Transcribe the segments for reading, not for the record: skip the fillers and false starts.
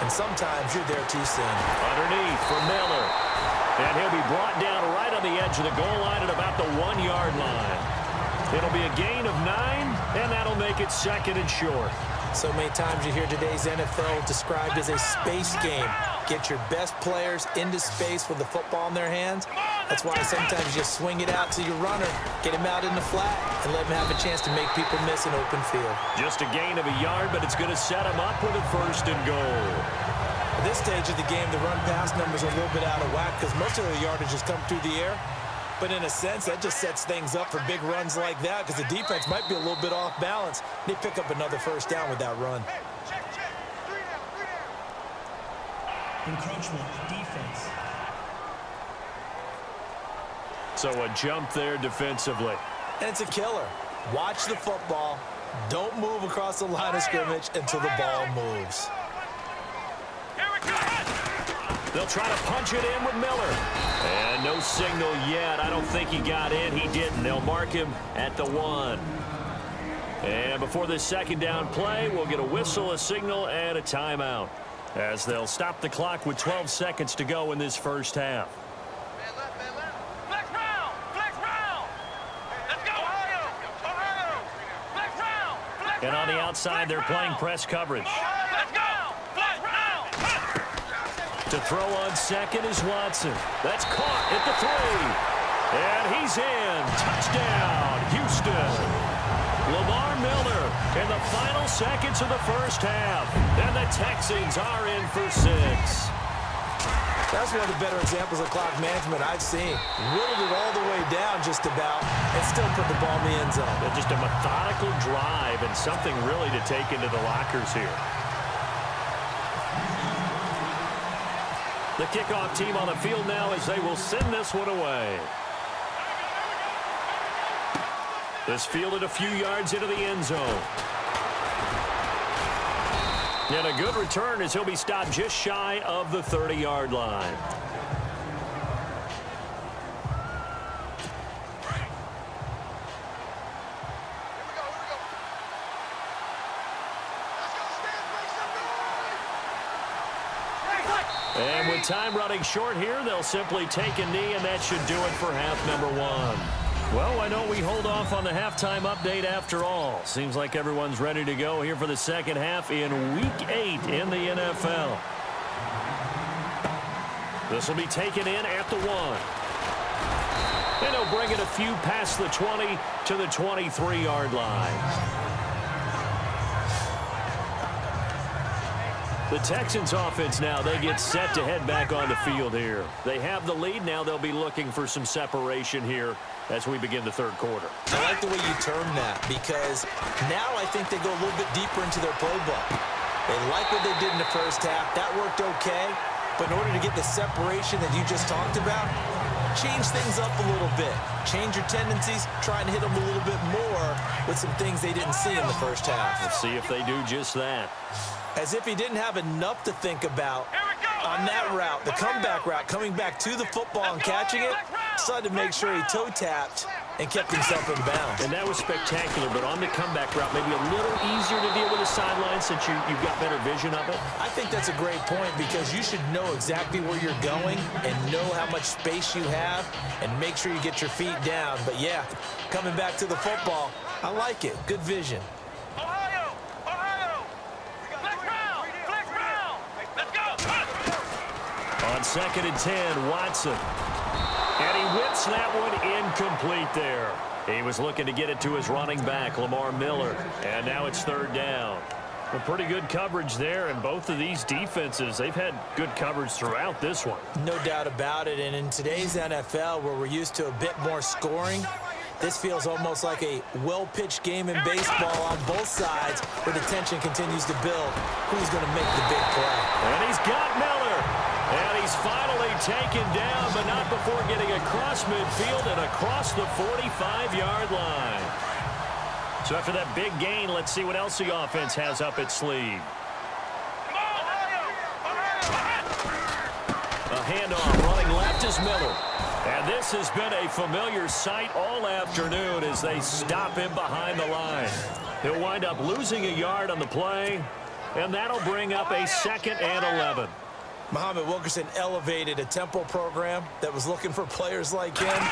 and sometimes you're there too soon. Underneath for Miller. And he'll be brought down right on the edge of the goal line at about the 1-yard line. It'll be a gain of 9, and that'll make it 2nd and short. So many times you hear today's NFL described as a space game. Get your best players into space with the football in their hands. That's why sometimes you just swing it out to your runner, get him out in the flat, and let him have a chance to make people miss an open field. Just a gain of a yard, but it's going to set him up with a 1st and goal. At this stage of the game, the run-pass numbers are a little bit out of whack because most of the yardage has come through the air. But in a sense, that just sets things up for big runs like that because the defense might be a little bit off balance. They pick up another 1st down with that run. Encroachment, defense. So a jump there defensively. And it's a killer. Watch the football. Don't move across the line of scrimmage until the ball moves. They'll try to punch it in with Miller. And no signal yet. I don't think he got in. He didn't. They'll mark him at the 1. And before this 2nd down play, we'll get a whistle, a signal, and a timeout, as they'll stop the clock with 12 seconds to go in this 1st half. And on the outside, they're playing press coverage. To throw on 2nd is Watson. That's caught at the 3. And he's in. Touchdown, Houston. Lamar Miller in the final seconds of the 1st half. And the Texans are in for 6. That's one of the better examples of clock management I've seen. Whittled it all the way down just about and still put the ball in the end zone. Just a methodical drive and something really to take into the lockers here. The kickoff team on the field now as they will send this one away. This fielded a few yards into the end zone. And a good return as he'll be stopped just shy of the 30-yard line. And with time running short here, they'll simply take a knee, and that should do it for half number 1. Well, why don't we hold off on the halftime update after all? Seems like everyone's ready to go here for the 2nd half in Week 8 in the NFL. This will be taken in at the 1. And he'll bring it a few past the 20 to the 23-yard line. The Texans offense now, they get set to head back on the field here. They have the lead. Now they'll be looking for some separation here as we begin the 3rd quarter. I like the way you term that because now I think they go a little bit deeper into their playbook. They like what they did in the 1st half. That worked okay. But in order to get the separation that you just talked about, change things up a little bit. Change your tendencies. Try and hit them a little bit more with some things they didn't see in the 1st half. Let's see if they do just that. As if he didn't have enough to think about on that route, the comeback route, coming back to the football and catching it, decided to make sure he toe-tapped and kept himself in bounds. And that was spectacular, but on the comeback route, maybe a little easier to deal with the sideline since you've got better vision of it. I think that's a great point because you should know exactly where you're going and know how much space you have and make sure you get your feet down. But, yeah, coming back to the football, I like it. Good vision. On 2nd and 10, Watson. And he whips that one incomplete there. He was looking to get it to his running back, Lamar Miller. And now it's 3rd down. Well, pretty good coverage there, and both of these defenses, they've had good coverage throughout this one. No doubt about it, and in today's NFL, where we're used to a bit more scoring, this feels almost like a well-pitched game in baseball on both sides where the tension continues to build. Who's going to make the big play? And he's got Miller. And he's finally taken down, but not before getting across midfield and across the 45-yard line. So after that big gain, let's see what else the offense has up its sleeve. A handoff running left is Miller. And this has been a familiar sight all afternoon as they stop him behind the line. He'll wind up losing a yard on the play. And that'll bring up a 2nd and 11. Muhammad Wilkerson elevated a tempo program that was looking for players like him,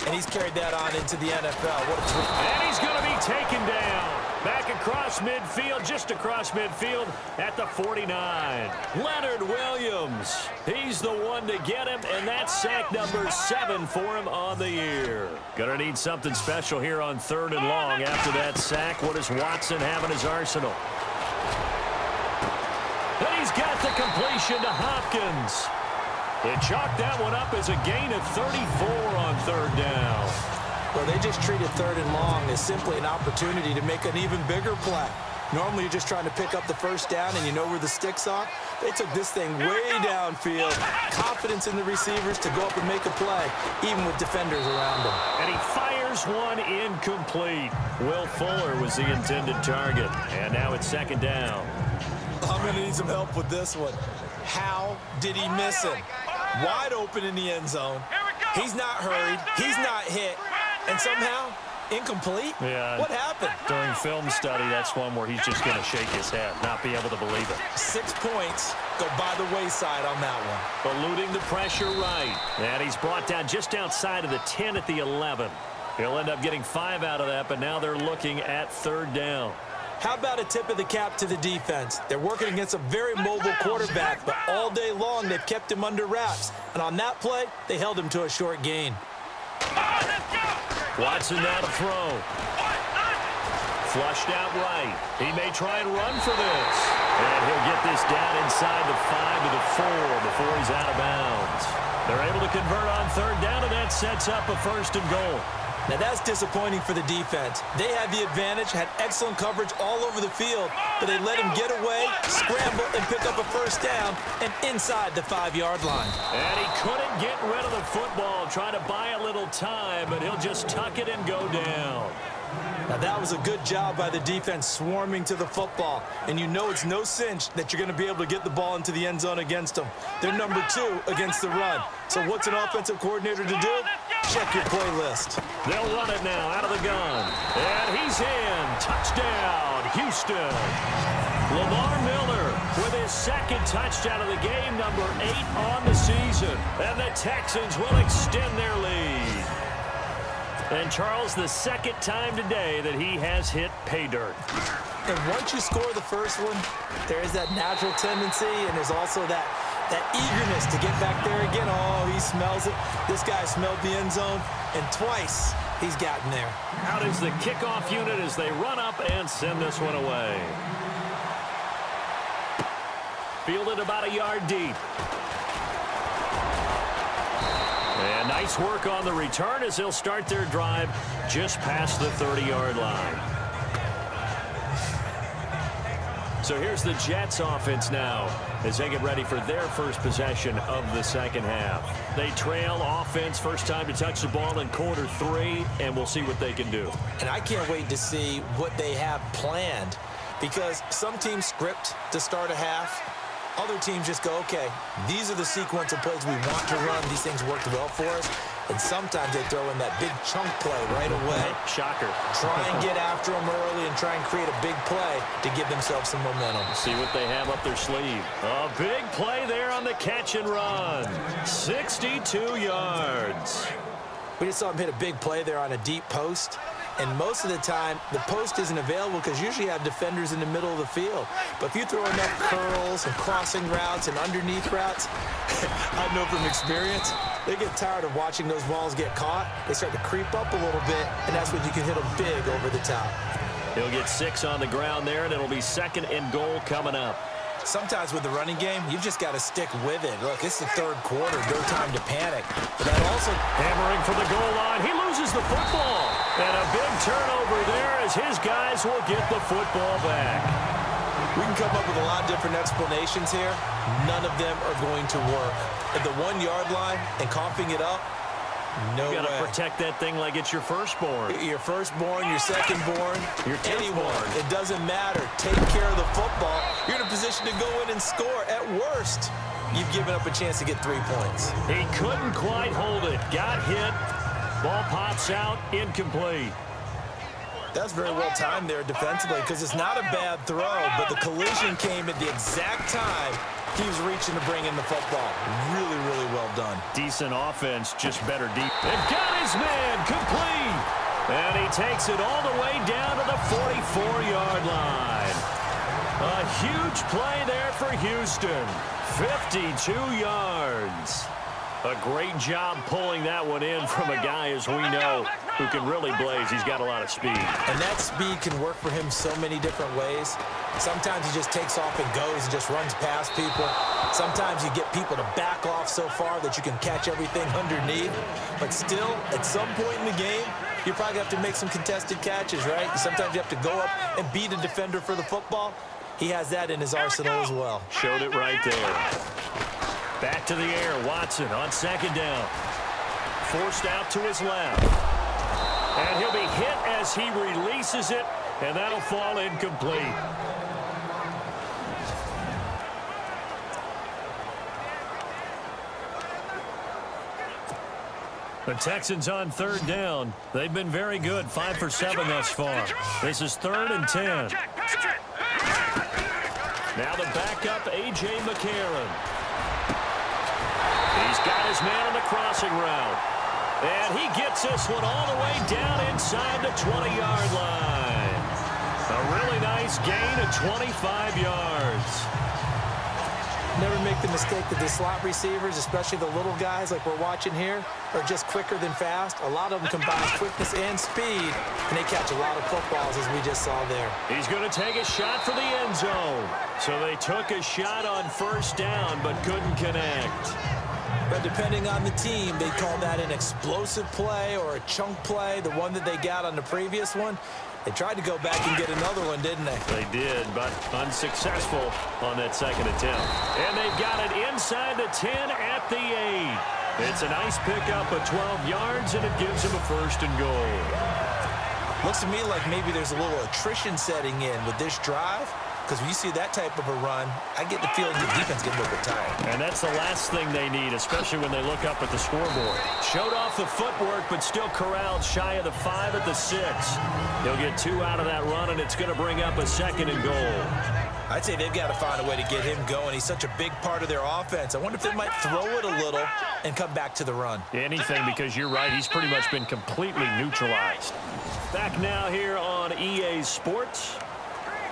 and he's carried that on into the NFL. And he's going to be taken down. Back across midfield, just across midfield at the 49. Leonard Williams, he's the one to get him, and that's sack number 7 for him on the year. Going to need something special here on 3rd and long after that sack. What does Watson have in his arsenal? And he's got the completion to Hopkins. They chalked that one up as a gain of 34 on 3rd down. Well, they just treated 3rd and long as simply an opportunity to make an even bigger play. Normally, you're just trying to pick up the 1st down and you know where the sticks are. They took this thing way downfield. Confidence in the receivers to go up and make a play, even with defenders around them. And he fires one incomplete. Will Fuller was the intended target. And now it's 2nd down. I'm going to need some help with this one. How did he miss him? Wide open in the end zone. He's not hurried. He's not hit. And somehow, incomplete? Yeah. What happened? During film study, that's one where he's just going to shake his head, not be able to believe it. 6 points go by the wayside on that one. Eluding the pressure right. And he's brought down just outside of the 10 at the 11. He'll end up getting 5 out of that, but now they're looking at 3rd down. How about a tip of the cap to the defense? They're working against a very mobile quarterback, but all day long they've kept him under wraps. And on that play, they held him to a short gain. Watson now to throw. Flushed out right. He may try and run for this. And he'll get this down inside the 5 to the 4 before he's out of bounds. They're able to convert on 3rd down, and that sets up a 1st and goal. Now, that's disappointing for the defense. They had the advantage, had excellent coverage all over the field, but they let him get away, scramble, and pick up a 1st down, and inside the 5-yard line. And he couldn't get rid of the football, trying to buy a little time, but he'll just tuck it and go down. Now, that was a good job by the defense swarming to the football, and you know it's no cinch that you're going to be able to get the ball into the end zone against them. They're number 2 against the run. So what's an offensive coordinator to do? Check your playlist. They'll run it now out of the gun. And he's in. Touchdown, Houston. Lamar Miller with his 2nd touchdown of the game, number 8 on the season. And the Texans will extend their lead. And Charles, the 2nd time today that he has hit pay dirt. And once you score the first one, there is that natural tendency, and there's also that eagerness to get back there again. Oh, he smells it. This guy smelled the end zone, and twice he's gotten there. Out is the kickoff unit as they run up and send this one away. Fielded about a yard deep. And nice work on the return as they'll start their drive just past the 30-yard line. So here's the Jets offense now as they get ready for their first possession of the 2nd half. They trail offense, first time to touch the ball in quarter 3, and we'll see what they can do. And I can't wait to see what they have planned, because some teams script to start a half. Other teams just go, okay, these are the sequence of plays we want to run. These things worked well for us. And sometimes they throw in that big chunk play right away. Shocker. Try and get after them early and try and create a big play to give themselves some momentum. See what they have up their sleeve. A big play there on the catch and run. 62 yards. We just saw him hit a big play there on a deep post. And most of the time, the post isn't available because usually you have defenders in the middle of the field. But if you throw enough curls and crossing routes and underneath routes, I know from experience, they get tired of watching those balls get caught. They start to creep up a little bit, and that's when you can hit them big over the top. He'll get 6 on the ground there, and it'll be 2nd and goal coming up. Sometimes with the running game, you've just got to stick with it. Look, it's the 3rd quarter, no time to panic. But that also hammering for the goal line. He loses the football. And a big turnover there as his guys will get the football back. We can come up with a lot of different explanations here. None of them are going to work. At the 1-yard line and coughing it up, no way. You got to protect that thing like it's your firstborn. Your firstborn, your secondborn, your anyone. It doesn't matter. Take care of the football. You're in a position to go in and score. At worst, you've given up a chance to get 3 points. He couldn't quite hold it. Got hit. Ball pops out. Incomplete. That's very well timed there defensively because it's not a bad throw, but the collision came at the exact time he was reaching to bring in the football. Really, really well done. Decent offense, just better deep. They've got his man complete. And he takes it all the way down to the 44-yard line. A huge play there for Houston. 52 yards. A great job pulling that one in from a guy, as we know, who can really blaze. He's got a lot of speed. And that speed can work for him so many different ways. Sometimes he just takes off and goes and just runs past people. Sometimes you get people to back off so far that you can catch everything underneath. But still, at some point in the game, you probably have to make some contested catches, right? Sometimes you have to go up and beat a defender for the football. He has that in his arsenal as well. Showed it right there. Back to the air, Watson on second down. Forced out to his left. And he'll be hit as he releases it, and that'll fall incomplete. The Texans on third down. They've been very good, 5 for 7 thus far. This is 3rd and 10. Now the backup, A.J. McCarron. He's got his man on the crossing route. And he gets this one all the way down inside the 20-yard line. A really nice gain of 25 yards. Never make the mistake that the slot receivers, especially the little guys like we're watching here, are just quicker than fast. A lot of them combine quickness and speed, and they catch a lot of footballs, as we just saw there. He's going to take a shot for the end zone. So they took a shot on first down, but couldn't connect. But depending on the team, they call that an explosive play or a chunk play, the one that they got on the previous one. They tried to go back and get another one, didn't they? They did, but unsuccessful on that second attempt. And they've got it inside the 10 at the 8. It's a nice pickup of 12 yards, and it gives them a 1st and goal. Looks to me like maybe there's a little attrition setting in with this drive. Because when you see that type of a run, I get the feeling the defense gets a little bit tired. And that's the last thing they need, especially when they look up at the scoreboard. Showed off the footwork, but still corralled shy of the 5 at the 6. He'll get 2 out of that run, and it's going to bring up a 2nd and goal. I'd say they've got to find a way to get him going. He's such a big part of their offense. I wonder if they might throw it a little and come back to the run. Anything, because you're right. He's pretty much been completely neutralized. Back now here on EA Sports.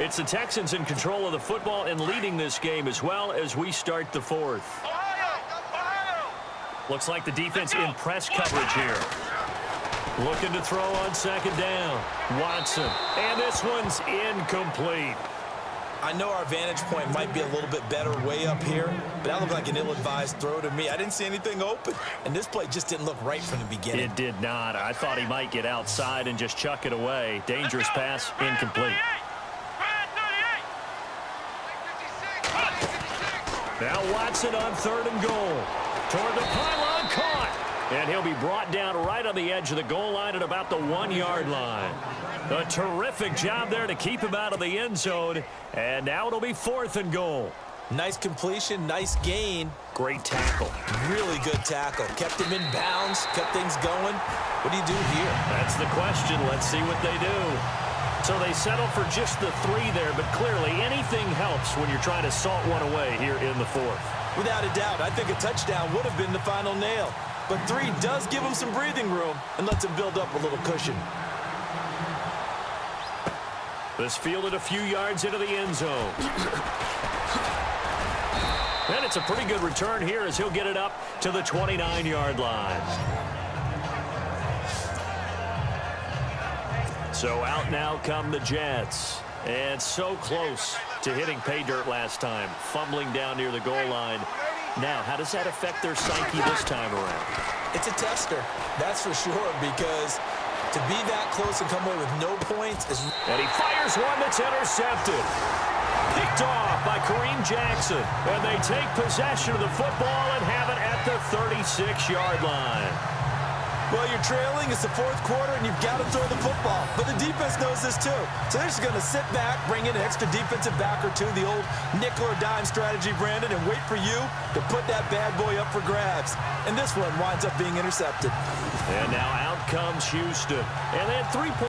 It's the Texans in control of the football and leading this game as well as we start the 4th. Looks like the defense in press coverage here. Looking to throw on 2nd down. Watson. And this one's incomplete. I know our vantage point might be a little bit better way up here, but that looked like an ill-advised throw to me. I didn't see anything open, and this play just didn't look right from the beginning. It did not. I thought he might get outside and just chuck it away. Dangerous pass, incomplete. Now Watson on 3rd and goal. Toward the pylon, caught. And he'll be brought down right on the edge of the goal line at about the 1-yard line. A terrific job there to keep him out of the end zone. And now it'll be 4th and goal. Nice completion, nice gain. Great tackle. Really good tackle. Kept him in bounds, kept things going. What do you do here? That's the question. Let's see what they do. So they settle for just the 3 there, but clearly anything helps when you're trying to salt one away here in the 4th. Without a doubt, I think a touchdown would have been the final nail. But 3 does give him some breathing room and lets him build up a little cushion. This fielded a few yards into the end zone. And it's a pretty good return here as he'll get it up to the 29-yard line. So out now come the Jets. And so close to hitting pay dirt last time. Fumbling down near the goal line. Now, how does that affect their psyche this time around? It's a tester, that's for sure, because to be that close and come away with no points is... And he fires one that's intercepted. Picked off by Kareem Jackson. And they take possession of the football and have it at the 36-yard line. Well, you're trailing. It's the 4th quarter, and you've got to throw the football. But the defense knows this, too. So they're just going to sit back, bring in an extra defensive back or 2, the old nickel or dime strategy, Brandon, and wait for you to put that bad boy up for grabs. And this one winds up being intercepted. And now out comes Houston. And they had 3 points.